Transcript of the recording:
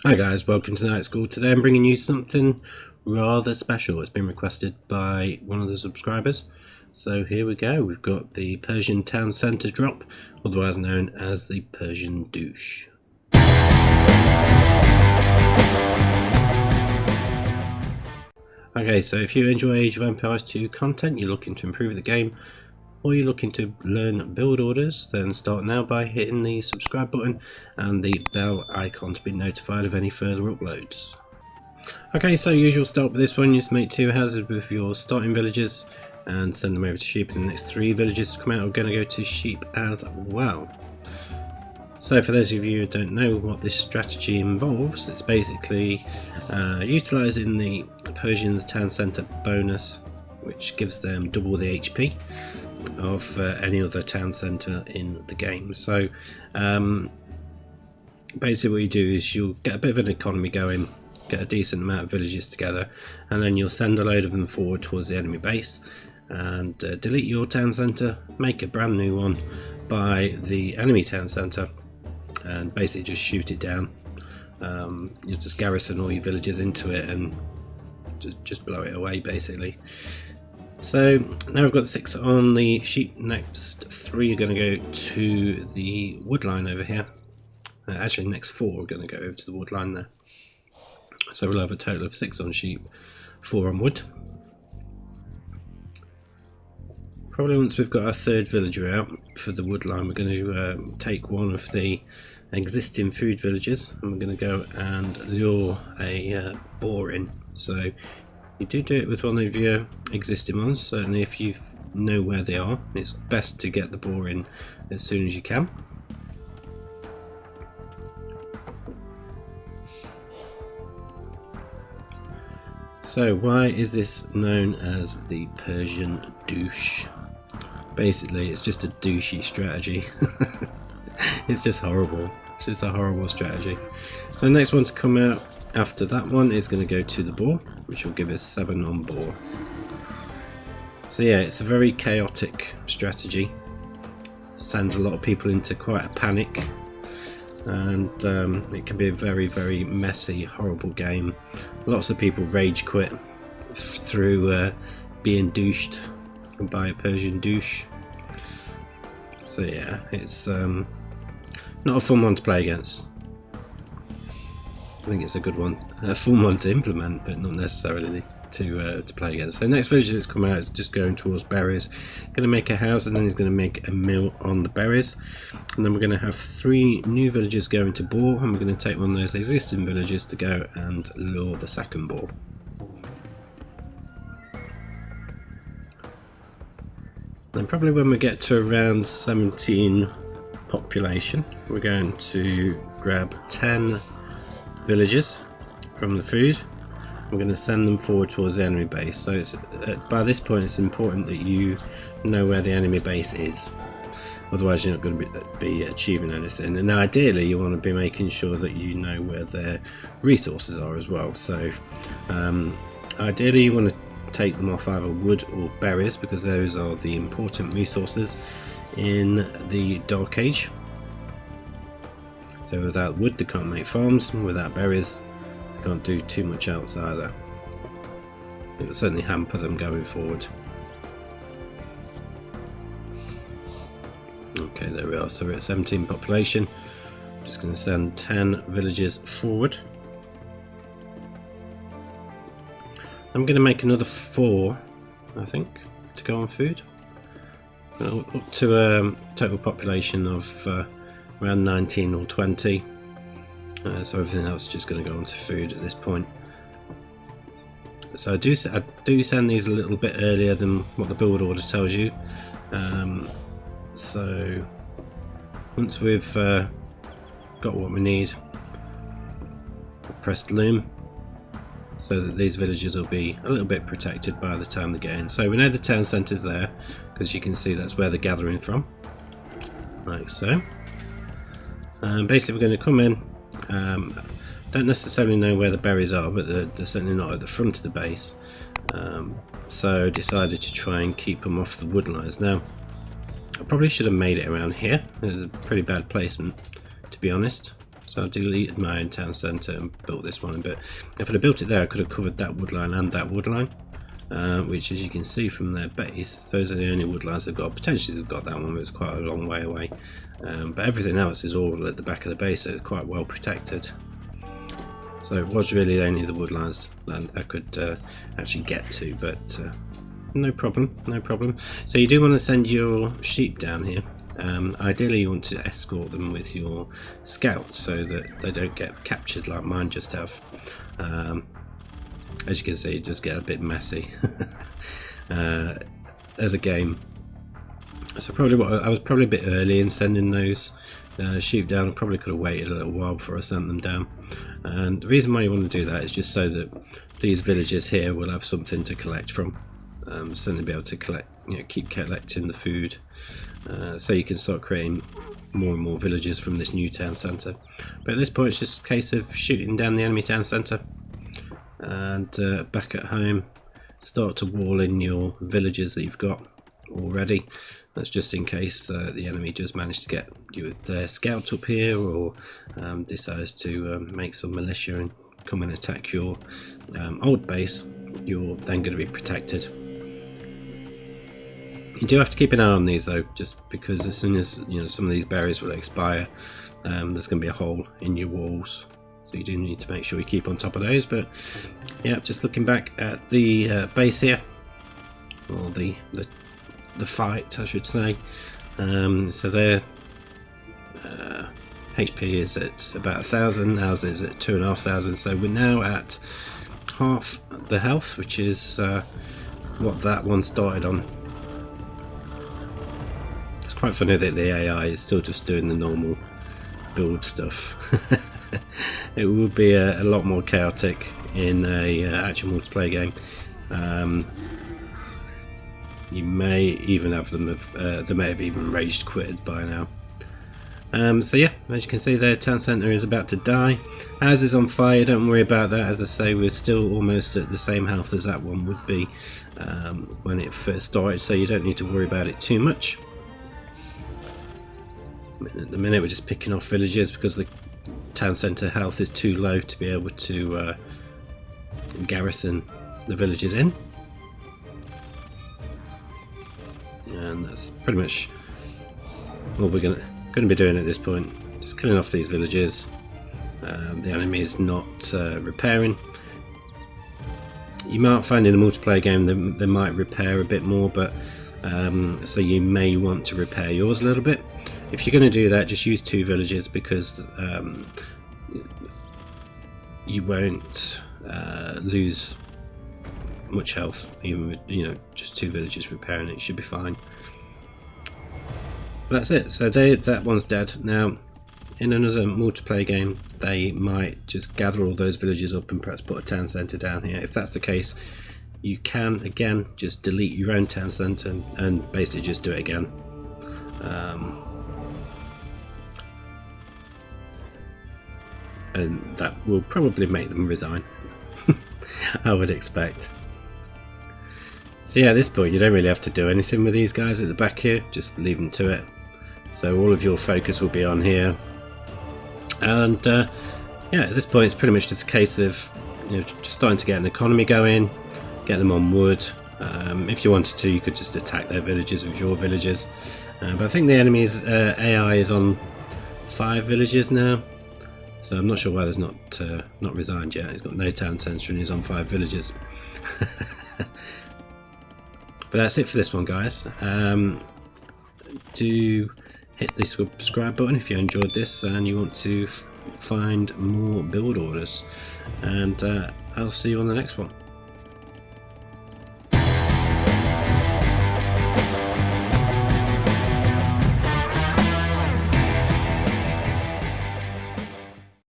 Hi guys, welcome to Night School. Today I'm bringing you something rather special. It's been requested by one of the subscribers. So here we go. We've got the Persian town centre drop, otherwise known as the Persian Douche. Okay, so if you enjoy Age of Empires 2 content, you're looking to improve the game, or you're looking to learn build orders, then start now by hitting the subscribe button and the bell icon to be notified of any further uploads. Okay, so usual start with this one. You just make 2 houses with your starting villagers and send them over to sheep, and the next 3 villages to come out are going to go to sheep as well. So for those of you who don't know what this strategy involves, it's basically utilising the Persians town centre bonus, which gives them double the HP of any other town centre in the game. So basically what you do is you'll get a bit of an economy going, get a decent amount of villages together, and then you'll send a load of them forward towards the enemy base and delete your town centre, make a brand new one by the enemy town centre, and basically just shoot it down. You'll just garrison all your villages into it and just blow it away basically. So now we've got 6 on the sheep. Next 3 are going to go to the wood line over here. Actually next 4 are going to go over to the wood line there. So we'll have a total of 6 on sheep, 4 on wood. Probably once we've got our 3rd villager out for the wood line, we're going to take one of the existing food villages and we're going to go and lure a boar in. So you do it with one of your existing ones. Certainly if you know where they are, it's best to get the boar in as soon as you can. So why is this known as the Persian Douche? Basically it's just a douchey strategy. It's just horrible. It's just a horrible strategy. So the next one to come out after that one is going to go to the boar, which will give us 7 on boar. So yeah, it's a very chaotic strategy. Sends a lot of people into quite a panic, and it can be a very, very messy, horrible game. Lots of people rage quit through being douched by a Persian douche. So yeah, it's not a fun one to play against. I think it's a good one, a fun one to implement, but not necessarily to play against. So the next village that's come out is just going towards berries. Going to make a house, and then he's going to make a mill on the berries, and then we're going to have 3 new villagers going to boar, and we're going to take one of those existing villagers to go and lure the second boar. Then probably when we get to around 17 population, we're going to grab 10 villagers from the food. We're going to send them forward towards the enemy base. So it's by this point it's important that you know where the enemy base is, otherwise you're not going to be achieving anything. And ideally you want to be making sure that you know where their resources are as well. So ideally you want to take them off either wood or berries, because those are the important resources in the Dark Age. So without wood they can't make farms, and without berries they can't do too much else either. It will certainly hamper them going forward. Okay, there we are. So we're at 17 population. I'm just going to send 10 villagers forward. I'm going to make another 4, I think, to go on food. Up to a total population of around 19 or 20. So everything else is just going to go onto food at this point. So I do send these a little bit earlier than what the build order tells you. So once we've got what we need, we'll press the loom, so that these villagers will be a little bit protected by the time they get in. So we know the town centre's there, because you can see that's where they're gathering from, like so. Basically we're going to come in, don't necessarily know where the berries are, but they're certainly not at the front of the base, so decided to try and keep them off the wood lines. Now I probably should have made it around here. It was a pretty bad placement, to be honest. So I deleted my own town centre and built this one. But if I'd have built it there, I could have covered that woodline and that woodline, which, as you can see from their base, those are the only woodlines they've got. Potentially they've got that one, but it's quite a long way away. But everything else is all at the back of the base, so it's quite well protected. So it was really only the woodlands that I could actually get to, but no problem, no problem. So you do want to send your sheep down here. Ideally you want to escort them with your scouts so that they don't get captured like mine just have. As you can see, it does get a bit messy as a game. So I was probably a bit early in sending those sheep down. I probably could have waited a little while before I sent them down. And the reason why you want to do that is just so that these villages here will have something to collect from. Certainly be able to collect, keep collecting the food, so you can start creating more and more villages from this new town centre. But at this point it's just a case of shooting down the enemy town centre, and back at home start to wall in your villages that you've got already. That's just in case the enemy does manage to get you with their scouts up here, or decides to make some militia and come and attack your old base. You're then going to be protected. You do have to keep an eye on these though, just because as soon as some of these berries will expire, there's going to be a hole in your walls, so you do need to make sure you keep on top of those. But yeah, just looking back at the base here, or the fight I should say, so their HP is at about 1,000, ours is at 2,500, so we're now at half the health, which is what that one started on. It's quite funny that the AI is still just doing the normal build stuff. It would be a lot more chaotic in a actual multiplayer game. You may even have them they may have even rage quitted by now. So yeah, as you can see, their town centre is about to die. Ours is on fire, don't worry about that. As I say, we're still almost at the same health as that one would be when it first started, so you don't need to worry about it too much. At the minute we're just picking off villages because the town centre health is too low to be able to garrison the villages in. And that's pretty much what we're going to be doing at this point. Just killing off these villages. The enemy is not repairing. You might find in a multiplayer game they might repair a bit more, but so you may want to repair yours a little bit. If you're going to do that, just use 2 villages, because you won't lose much health even with just 2 villages repairing it. You should be fine. But that's it. So that one's dead. Now in another multiplayer game they might just gather all those villages up and perhaps put a town centre down here. If that's the case, you can again just delete your own town centre and basically just do it again. And that will probably make them resign. I would expect. So yeah, at this point you don't really have to do anything with these guys at the back here, just leave them to it. So all of your focus will be on here, and yeah, at this point it's pretty much just a case of just starting to get an economy going, get them on wood. If you wanted to, you could just attack their villages with your villagers, but I think the enemy's AI is on 5 villages now. So I'm not sure why there's not resigned yet. He's got no town centre and he's on 5 villages. But that's it for this one, guys. Do hit the subscribe button if you enjoyed this and you want to find more build orders. And I'll see you on the next one.